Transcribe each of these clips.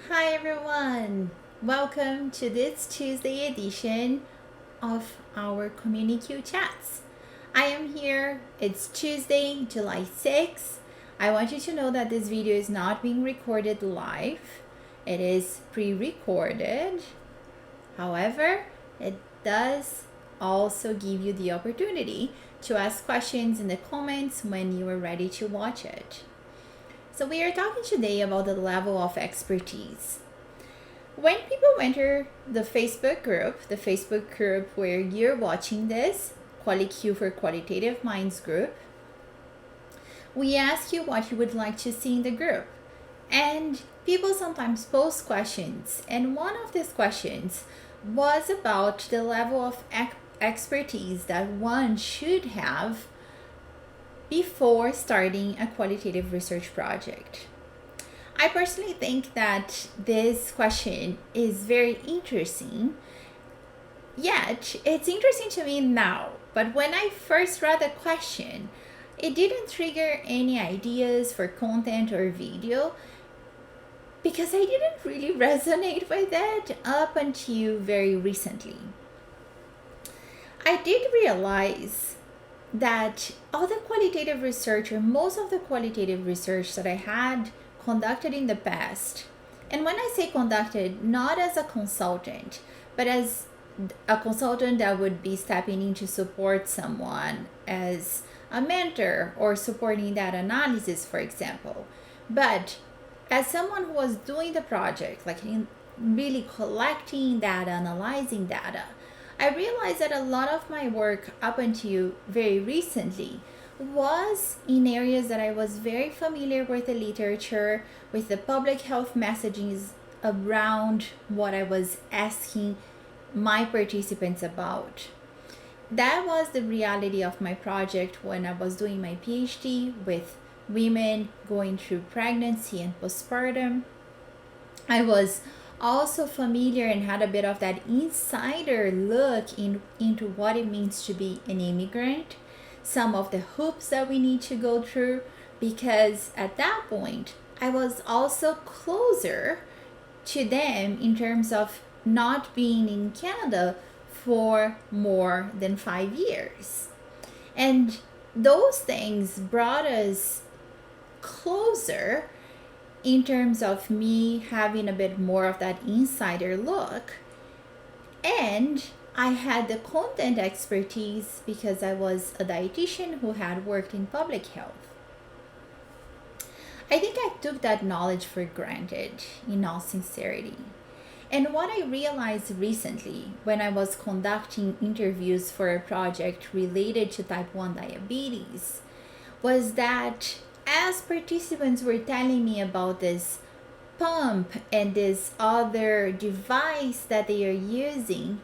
Hi everyone! Welcome to this Tuesday edition of our Community Chats. I am here. It's Tuesday, July 6th. I want you to know that this video is not being recorded live. It is pre-recorded. However, it does also give you the opportunity to ask questions in the comments when you are ready to watch it. So we are talking today about the level of expertise. When people enter the Facebook group where you're watching this, QualiQ for Qualitative Minds group, we ask you what you would like to see in the group. And people sometimes post questions, and one of these questions was about the level of expertise that one should have before starting a qualitative research project. I personally think that this question is very interesting, yet it's interesting to me now, but when I first read the question, it didn't trigger any ideas for content or video because I didn't really resonate with it up until very recently. I did realize that all the qualitative research, or most of the qualitative research that I had conducted in the past, and when I say conducted, not as a consultant, but as a consultant that would be stepping in to support someone as a mentor or supporting that analysis, for example, but as someone who was doing the project, like really collecting data, analyzing data, I realized that a lot of my work up until very recently was in areas that I was very familiar with the literature, with the public health messagings around what I was asking my participants about. That was the reality of my project when I was doing my PhD with women going through pregnancy and postpartum. I was also familiar and had a bit of that insider look into what it means to be an immigrant, some of the hoops that we need to go through, because at that point I was also closer to them in terms of not being in Canada for more than 5 years. And those things brought us closer in terms of me having a bit more of that insider look. And I had the content expertise because I was a dietitian who had worked in public health. I think I took that knowledge for granted, in all sincerity. And what I realized recently when I was conducting interviews for a project related to type 1 diabetes was that as participants were telling me about this pump and this other device that they are using,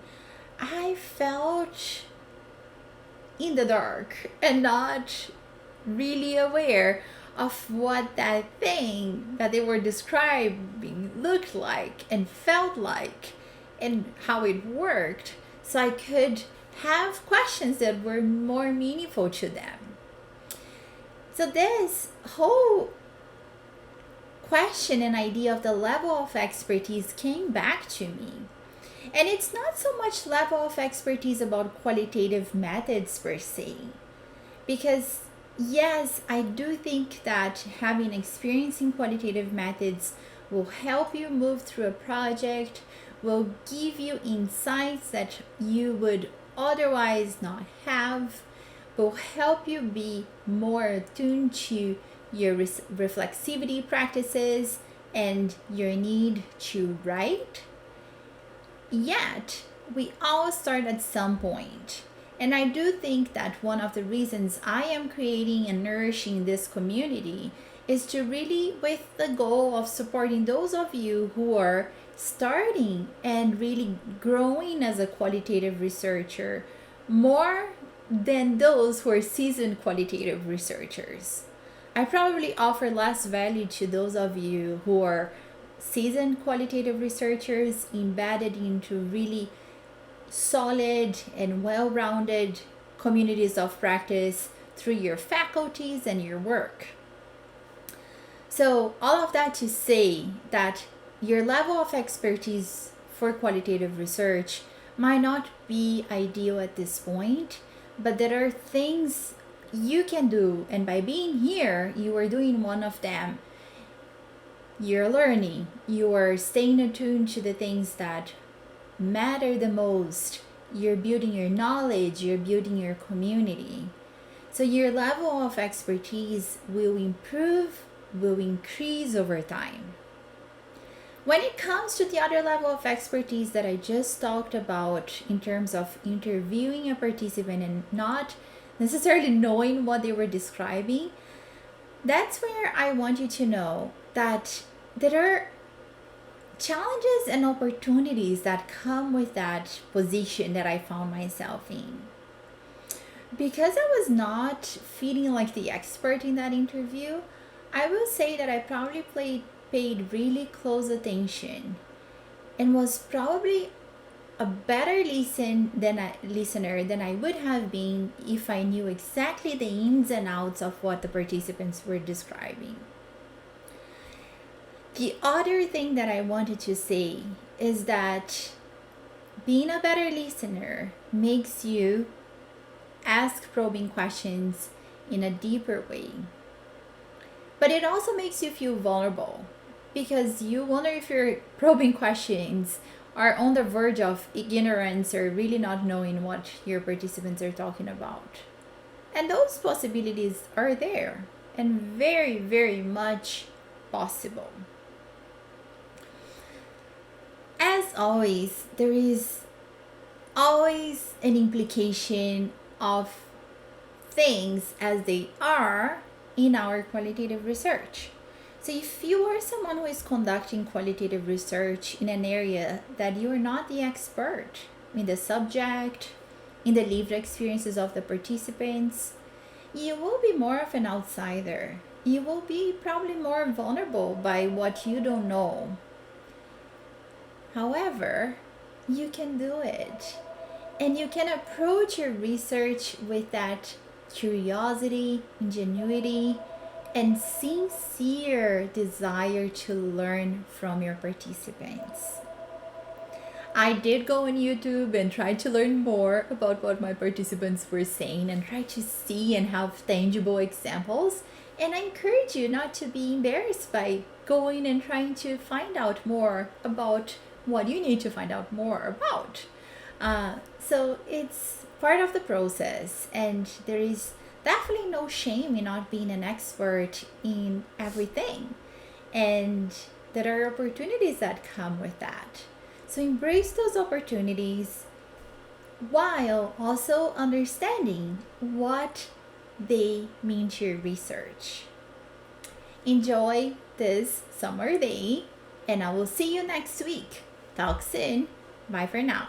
I felt in the dark and not really aware of what that thing that they were describing looked like and felt like and how it worked, so I could have questions that were more meaningful to them. So this whole question and idea of the level of expertise came back to me. And it's not so much level of expertise about qualitative methods per se. Because yes, I do think that having experience in qualitative methods will help you move through a project, will give you insights that you would otherwise not have, will help you be more attuned to your reflexivity practices and your need to write. Yet, we all start at some point. And I do think that one of the reasons I am creating and nourishing this community is to really, with the goal of supporting those of you who are starting and really growing as a qualitative researcher, more than those who are seasoned qualitative researchers. I probably offer less value to those of you who are seasoned qualitative researchers embedded into really solid and well-rounded communities of practice through your faculties and your work. So all of that to say that your level of expertise for qualitative research might not be ideal at this point, but there are things you can do, and by being here, you are doing one of them. You're learning, you are staying attuned to the things that matter the most. You're building your knowledge, you're building your community. So your level of expertise will improve, will increase over time. When it comes to the other level of expertise that I just talked about in terms of interviewing a participant and not necessarily knowing what they were describing, that's where I want you to know that there are challenges and opportunities that come with that position that I found myself in. Because I was not feeling like the expert in that interview, I will say that I probably paid really close attention and was probably a better listener than I would have been if I knew exactly the ins and outs of what the participants were describing. The other thing that I wanted to say is that being a better listener makes you ask probing questions in a deeper way. But it also makes you feel vulnerable because you wonder if your probing questions are on the verge of ignorance or really not knowing what your participants are talking about. And those possibilities are there and very, very much possible. As always, there is always an implication of things as they are in our qualitative research. So if you are someone who is conducting qualitative research in an area that you are not the expert in the subject, in the lived experiences of the participants, you will be more of an outsider. You will be probably more vulnerable by what you don't know. However, you can do it. And you can approach your research with that curiosity, ingenuity, and sincere desire to learn from your participants. I did go on YouTube and try to learn more about what my participants were saying and try to see and have tangible examples. And I encourage you not to be embarrassed by going and trying to find out more about what you need to find out more about. So it's part of the process, and there is definitely no shame in not being an expert in everything. And there are opportunities that come with that. So embrace those opportunities while also understanding what they mean to your research. Enjoy this summer day, and I will see you next week. Talk soon. Bye for now.